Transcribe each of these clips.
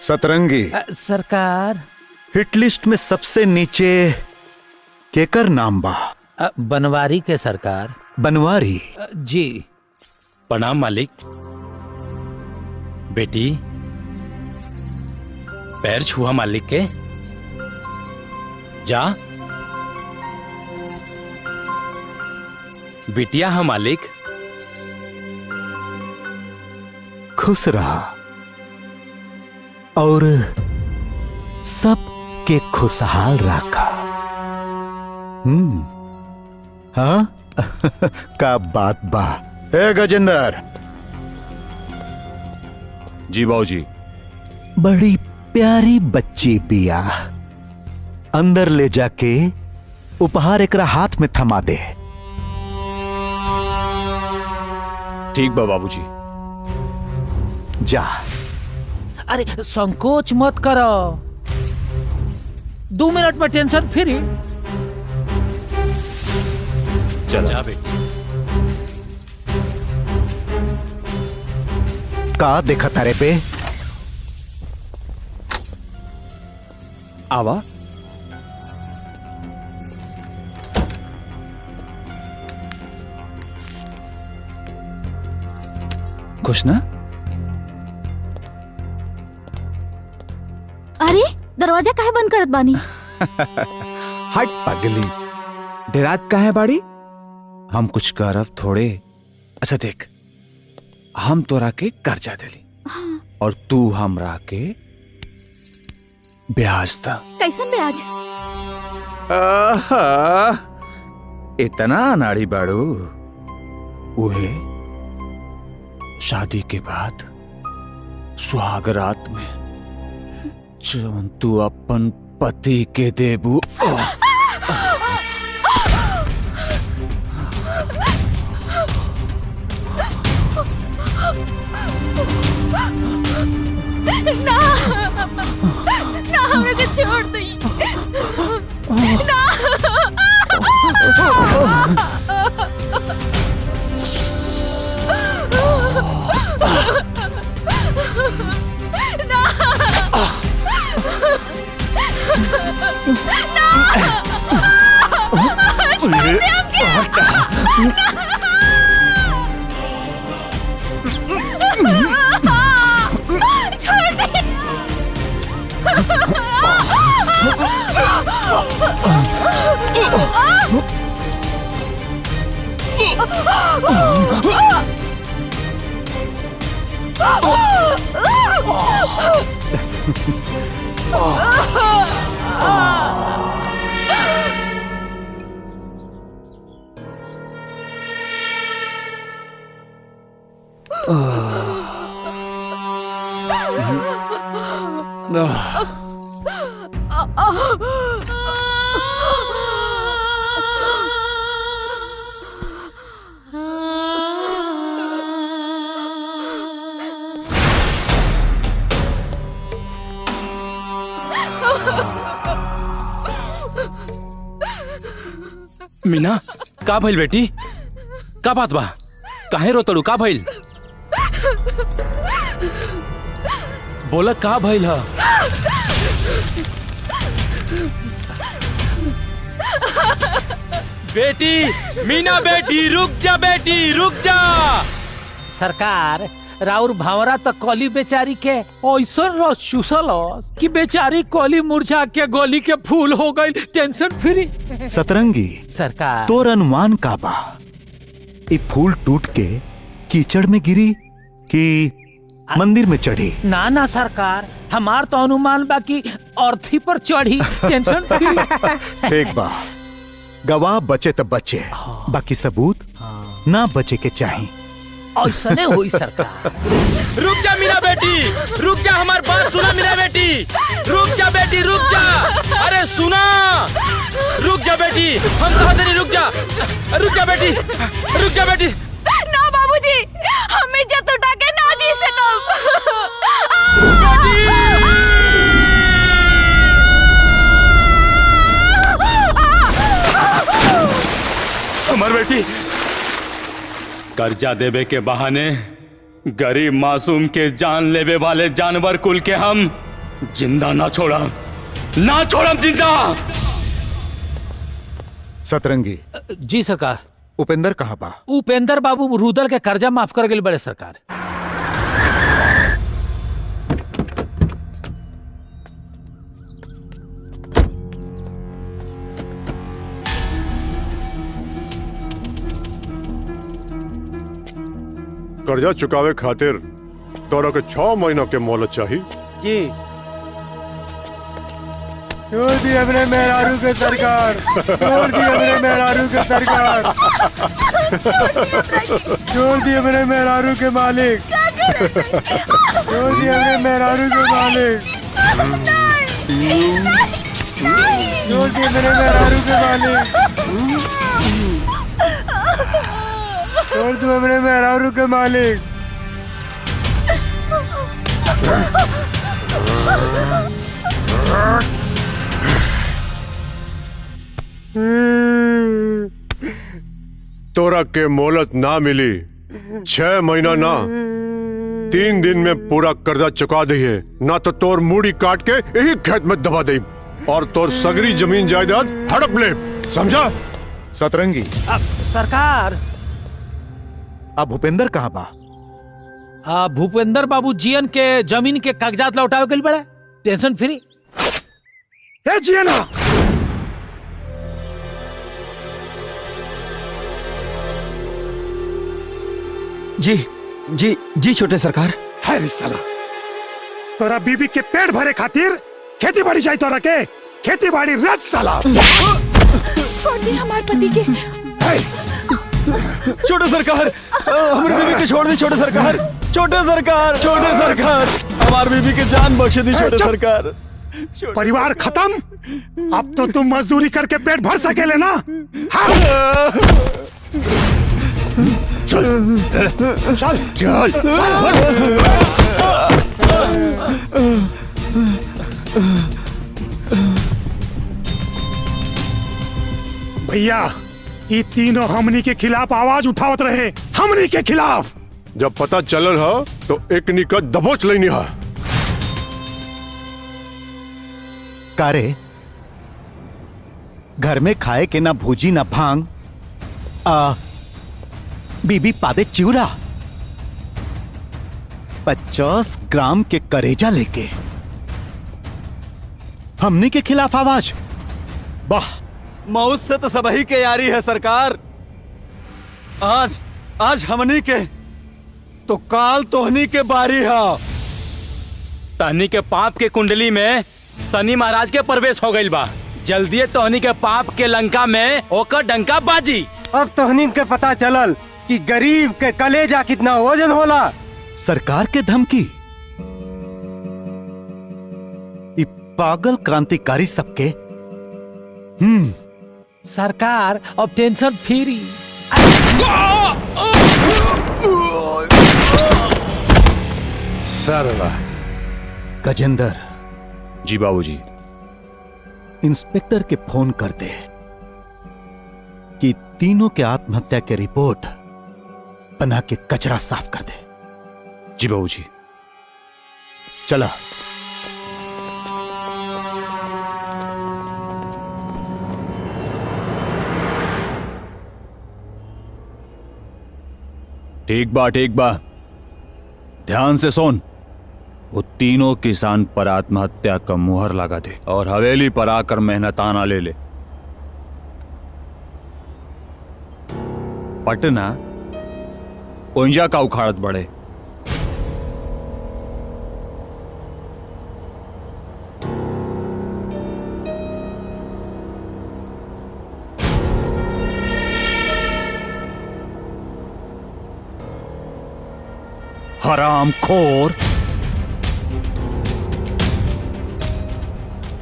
सतरंगी सरकार, hit list में सबसे नीचे केकर नाम बा? बनवारी के सरकार। बनवारी? जी। प्रणाम मालिक। बेटी पैर छुआ मालिक के। जा बिटिया है मालिक। खुश रहा और सबके खुशहाल रखा। हाँ का बात बा। ए गजेंद्र। जी बाबूजी। बड़ी प्यारी बच्ची पिया, अंदर ले जाके उपहार एकरा हाथ में थमा दे। ठीक बा बाबूजी। जा। अरे संकोच मत करो, 2 मिनट में टेंशन फ्री। चल जा बेटी। का देखा तारे पे? आवा। खुश ना? अरे दरवाजा काहे बंद करत बानी? हट पगली, डेरात काहे बाड़ी? हम कुछ करब थोड़े। अच्छा देख, हम तोरा के कर्जा देली और तू हमरा के ब्याज दा। कैसन ब्याज? इतना अनाड़ी बाड़ू। उहे शादी के बाद सुहाग रात में जवन तू अपन पति के देबू। ना ना, हमरा के छोड़ दी ना। मीना, का भइल बेटी? का बात बा? काहे रोतड़ू? का भइल? बोला का भइल ह? बेटी, मीना बेटी, रुक जा बेटी, रुक जा। सरकार, राउर भावरा तक कली बेचारी के ऐसा रस चूसल कि बेचारी कली मुरझा के गोली के फूल हो गई। Tension free. सतरंगी सरकार, तोर अनुमान का बा? ये फूल टूट के कीचड़ में गिरी कि मंदिर में चढ़ी? ना ना सरकार, हमार तो अनुमान बाकी अर्थी पर चढ़ी। Tension free. ठीक बा, गवाह बचे तो बचे, बाकी सबूत ना बचे के चाहिए। ऐसा नहीं हुई सरकार। रुक जा मीना बेटी, रुक जा, हमार बात सुना मीना बेटी। रुक जा बेटी, रुक जा। अरे सुना, रुक जा बेटी, हम कहा तेरी रुक जा। रुक जा बेटी, रुक जा बेटी। ना बाबूजी, हम इज्जत उठा के ना जी सकब। हमार बेटी कर्जा देवे के बहाने गरीब मासूम के जान लेवे वाले जानवर कुल के हम जिंदा ना छोड़म जिंदा। सतरंगी, जी सरकार। उपेंद्र कहाँ बा? उपेंद्र बाबू रुदल के कर्जा माफ कर गए बड़े सरकार। कर्जा चुकावे खातिर तोरा के 6 महीना के मोहलत चाहिए। जी छोड़ दी हमने मेहरारू के सरकार, छोड़ दी हमने मेहरारू के सरकार, छोड़ दी हमने मेहरारू के मालिक, छोड़ दी हमने मेहरारू के मालिक, छोड़ दी हमने मेहरारू के मालिक, छोड़ दो हमने मेहरारू के मालिक। तोरा के मोहलत ना मिली, 6 महीना ना 3 दिन में पूरा कर्जा चुका दिए, ना तो तोर मूड़ी काट के यही खेत में दबा दे और तोर सगरी जमीन जायदाद हड़प ले, समझा? सतरंगी, सरकार। अब भूपेंद्र कहाँ बा? भूपेंद्र बाबू जीएन के जमीन के कागजात लौटावे के लिए बड़ा टेंशन फ्री। जियना जी जी जी छोटे सरकार। है साला, तोरा बीबी के पेट भरे खातिर खेती बाड़ी चाहिए तोरा के, खेती बाड़ी रद साला। छोड़ दी हमारे पति के। छोटे सरकार, हमारी बीबी के छोड़ दी छोटे सरकार, छोटे सरकार, छोटे सरकार, हमारी बीबी के जान बख्श दी छोटे सरकार। परिवार खत्म, अब तो तुम मजदूरी करके पेट भर सकेले ना? चल चल चल। भैया, ये तीनों हमनी के खिलाफ आवाज उठावत रहे, हमनी के खिलाफ। जब पता चलल हा तो एक निकट दबोच लेनी हा। कारे घर में खाए के ना भूजी ना भांग, बीबी पादे चिवड़ा, 50 ग्राम के करेजा लेके हमनी के खिलाफ आवाज। वाह, मौत से तो सबही के यारी है सरकार। आज हमनी के तो काल तोहनी के बारी है। तहनी के पाप के कुंडली में शनि महाराज के प्रवेश हो गइल बा। जल्दी तोहनी के पाप के लंका में ओकर डंका बाजी। अब तोहनी के पता चलल कि गरीब के कलेजा कितना वजन होला। सरकार के धमकी, ये पागल क्रांतिकारी सबके। सरकार अब टेंशन फ्री। सरला गजेंद्र, जी बाबूजी। इंस्पेक्टर के फोन कर दे कि तीनों के आत्महत्या के रिपोर्ट बना के कचरा साफ कर दे। जी बाबूजी। चला। ठीक बा, ध्यान से सुन। वो तीनों किसान पर आत्महत्या का मुहर लगा दे और हवेली पर आकर मेहनताना ले ले। पटना ओंजा का उखाड़त बढ़े। हराम खोर,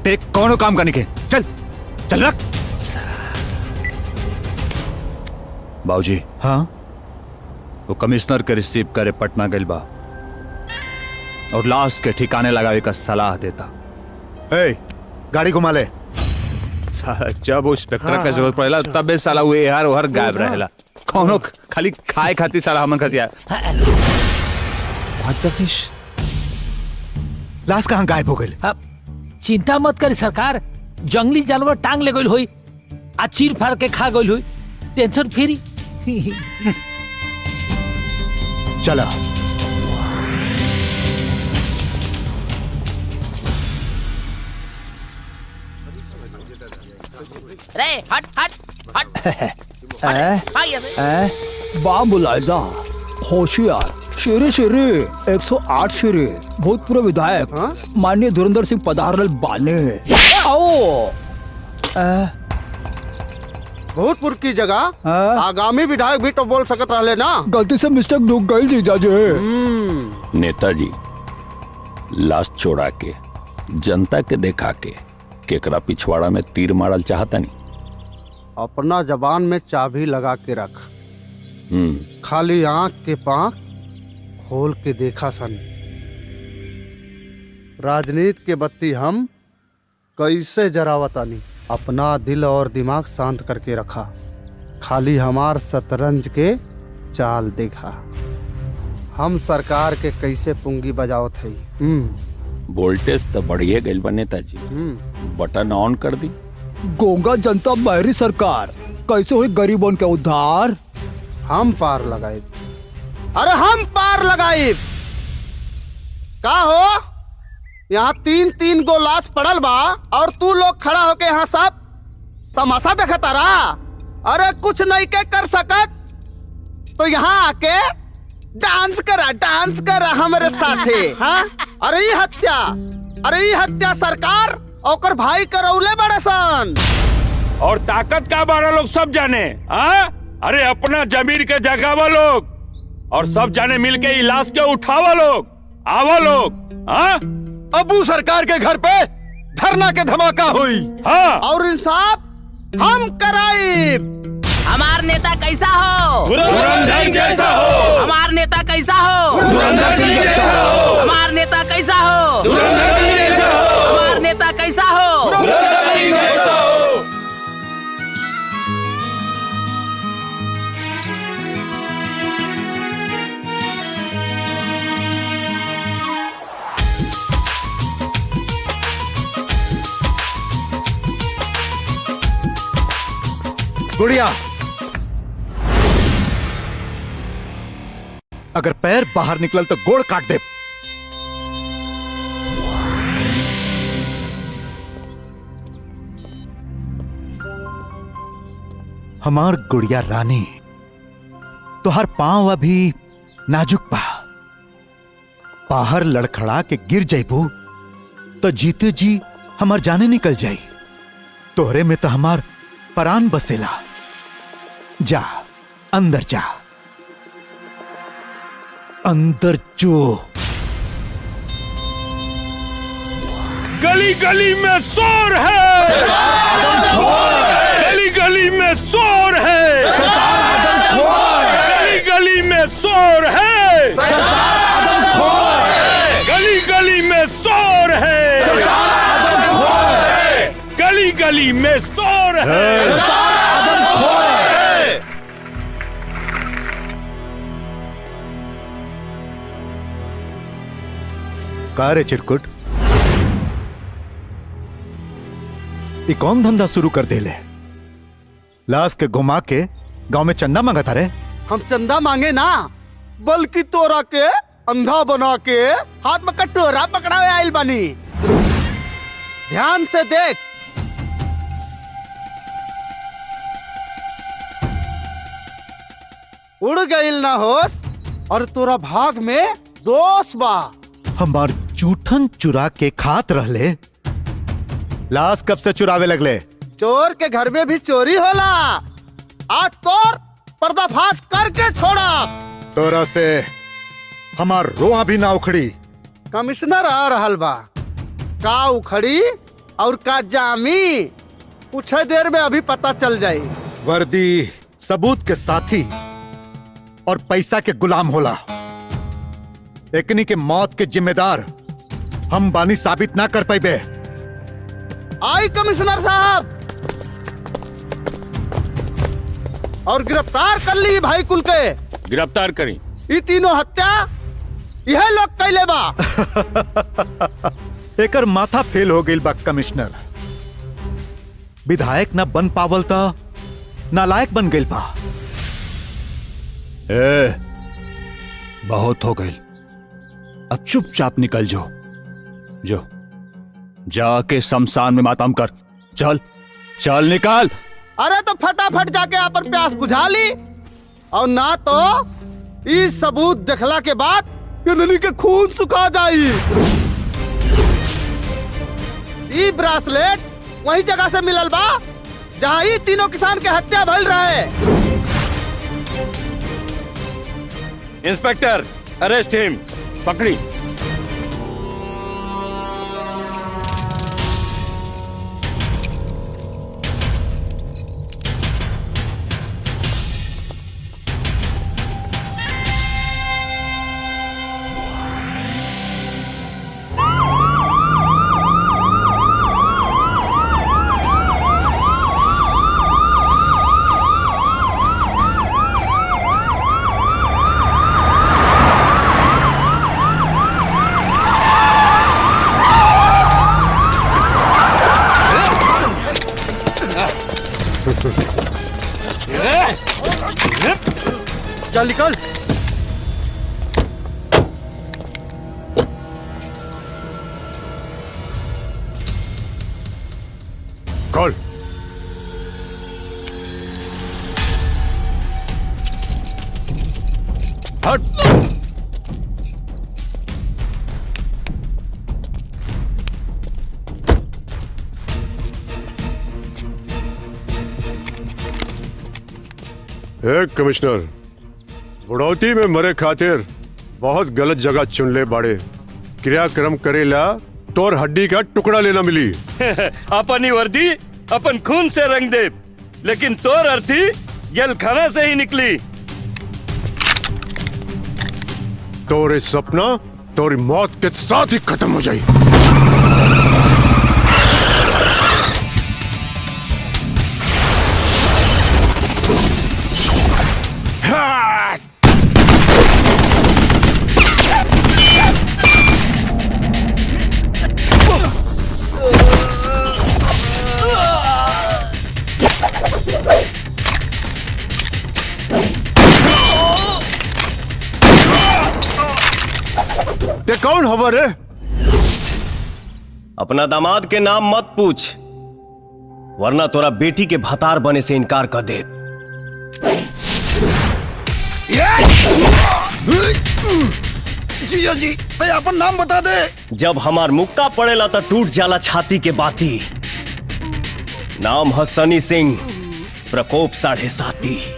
तेरे कौन काम करने के? चल चल रख। बाबूजी। हाँ? वो कमिश्नर के रिसीव करे पटना गइल बा और लाश के ठिकाने लगावे का सलाह देता। गाड़ी घुमा ले। जब वो इंस्पेक्टर का जरूरत पड़ेला तबे साला वो यार ओहर गायब रहेला। कौनो खाली खाए खाती साला हमन खतिया। What the fish? लाश कहाँ गायब हो गई? चिंता मत करी सरकार, जंगली जानवर टांग ले गई हुई आ चीर फाड़ के खा गई हुई, टेंशन फ्री। चला रे हट हट हट बाम बुलाइजा होशियार शेरे शेरे 108 शेरे भूतपूर्व विधायक माननीय धुरंधर सिंह पधारल बाने। आओ भूतपूर्व की जगह आगामी विधायक भी तो बोल सकत रहे ना। गलती से मिस्टेक डूब गई जीजाजी। नेताजी लाश छोड़ा के जनता के देखा के केकरा पिछवाड़ा में तीर मारल चाहता नहीं। अपना जबान में चाबी लगा के रख, खाली आंख के पांख खोल के देखा सन। राजनीति के बत्ती हम कैसे जरावतानी, अपना दिल और दिमाग शांत करके रखा, खाली हमार शतरंज के चाल देखा। हम सरकार के कैसे पुंगी बजावत है। वोल्टेज तो बढ़िए गई बा नेताजी, बटन ऑन कर दी। गोंगा जनता बहरी सरकार कैसे हुई गरीबों के उद्धार। हम पार लगाए, अरे हम पार लगाए। का हो यहाँ 3-3 गो लाश पड़ल बा और तू लोग खड़ा होके यहाँ सब तमाशा देखता रहा। अरे कुछ नहीं के कर सकत तो यहाँ आके डांस करा हमारे साथे। हाँ अरे ये हत्या सरकार और भाई करौले बड़े सन। और ताकत का बारा लोग सब जाने। अरे अपना जमीन के जगावा लोग और सब जाने मिलके इलाज के उठावा लोग, आवा लोग। अबू सरकार के घर पे धरना के धमाका हुई। हाँ और इंसाफ हम कराई। हमार नेता कैसा हो? धुरंधर जैसा हो। हमार नेता कैसा हो? धुरंधर जैसा हो। हमार नेता कैसा हो? धुरंधर जैसा हो। हमार नेता कैसा हो? धुरंधर जैसा हो। गुड़िया, अगर पैर बाहर निकल तो गोड़ काट दे। हमार गुड़िया रानी, तुहार पांव अभी नाजुक बा। बाहर लड़खड़ा के गिर जाइबू तो जीते जी हमार जाने निकल जाई। तोहरे में तो हमार परान बसेला। जा अंदर जा, अंदर जो। गली गली में शोर है, गली गली में शोर है, गली गली में शोर है, गली गली में शोर है, गली गली में शोर है। का रे चिरकुट, ये कौन धंधा शुरू कर दे ले? लाश के घुमा के गांव में चंदा मांगता रे? हम चंदा मांगे ना, बल्कि तोरा के अंधा बना के हाथ में कटोरा पकड़ावे आइल बानी। ध्यान से देख, उड़ गईल ना होश और तोरा भाग में दोष बा। हमार जूठन चुरा के खात रहले, लाश कब से चुरावे लगले? चोर के घर में भी चोरी होला। आज तोर पर्दाफाश करके छोड़ा। तोरा से हमार रोआ भी ना उखड़ी। कमिश्नर आ रहल बा, का उखड़ी और का जामी कुछ देर में अभी पता चल जाई। वर्दी सबूत के साथी और पैसा के गुलाम होला। एकनी के मौत के जिम्मेदार हम बानी साबित ना कर पाइबे। आई कमिश्नर साहब, और गिरफ्तार कर ली भाई कुल के। गिरफ्तार करी। ये तीनों हत्या यह लोग कैले बा। एकर माथा फेल हो गई बा कमिश्नर। विधायक न बन पावल त नालायक बन गई बा। ए, बहुत हो गई, अब चुपचाप निकल जो जाके शमशान में मातम कर। चल चल निकाल। अरे तो फटाफट जाके अपन प्यास बुझा ली, और ना तो इस सबूत देखला के बाद ननी के खून सुखा जाई। ई ब्रासलेट वही जगह से मिलल बा जहां ई तीनों किसान के हत्या भइल रहे। इंस्पेक्टर, अरेस्ट हिम। पकड़ी। चल निकल। कॉल। हट। कमिश्नर, बुढ़ौती में मरे खातिर बहुत गलत जगह चुन ले बाड़े। क्रियाक्रम करेला तोर हड्डी का टुकड़ा लेना मिली। अपन ही वर्दी अपन खून से रंग दे, लेकिन तोर अर्थी जेलखाना से ही निकली। तोरे सपना तोरी मौत के साथ ही खत्म हो जाए। ये कौन खबर है? अपना दामाद के नाम मत पूछ, वरना तोरा बेटी के भतार बने से इनकार कर दे। जिया जी, मैं अपन नाम बता दे। जब हमार मुक्का पड़ेला तो टूट जाला छाती के बाती। नाम है सनी सिंह, प्रकोप 7.5।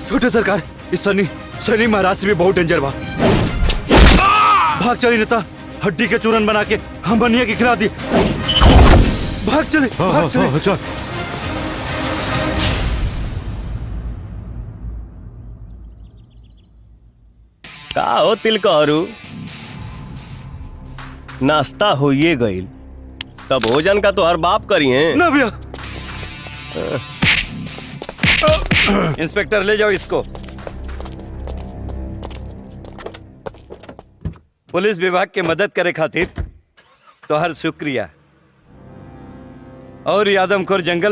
छोटे सरकार, इस सनी महाराज से भी बहुत डेंजर बा। भाग चली नेता, हड्डी के चूरन बना के हम बनिया की खिला दी। भाग चले, भाग चले। चल। का हो तिलकहरू, नाश्ता होइए गईल, तब भोजन का तो हर बाप करिए ना भैया। इंस्पेक्टर ले जाओ इसको। पुलिस विभाग के मदद करे खातिर तो हर शुक्रिया। और आदमखोर जंगल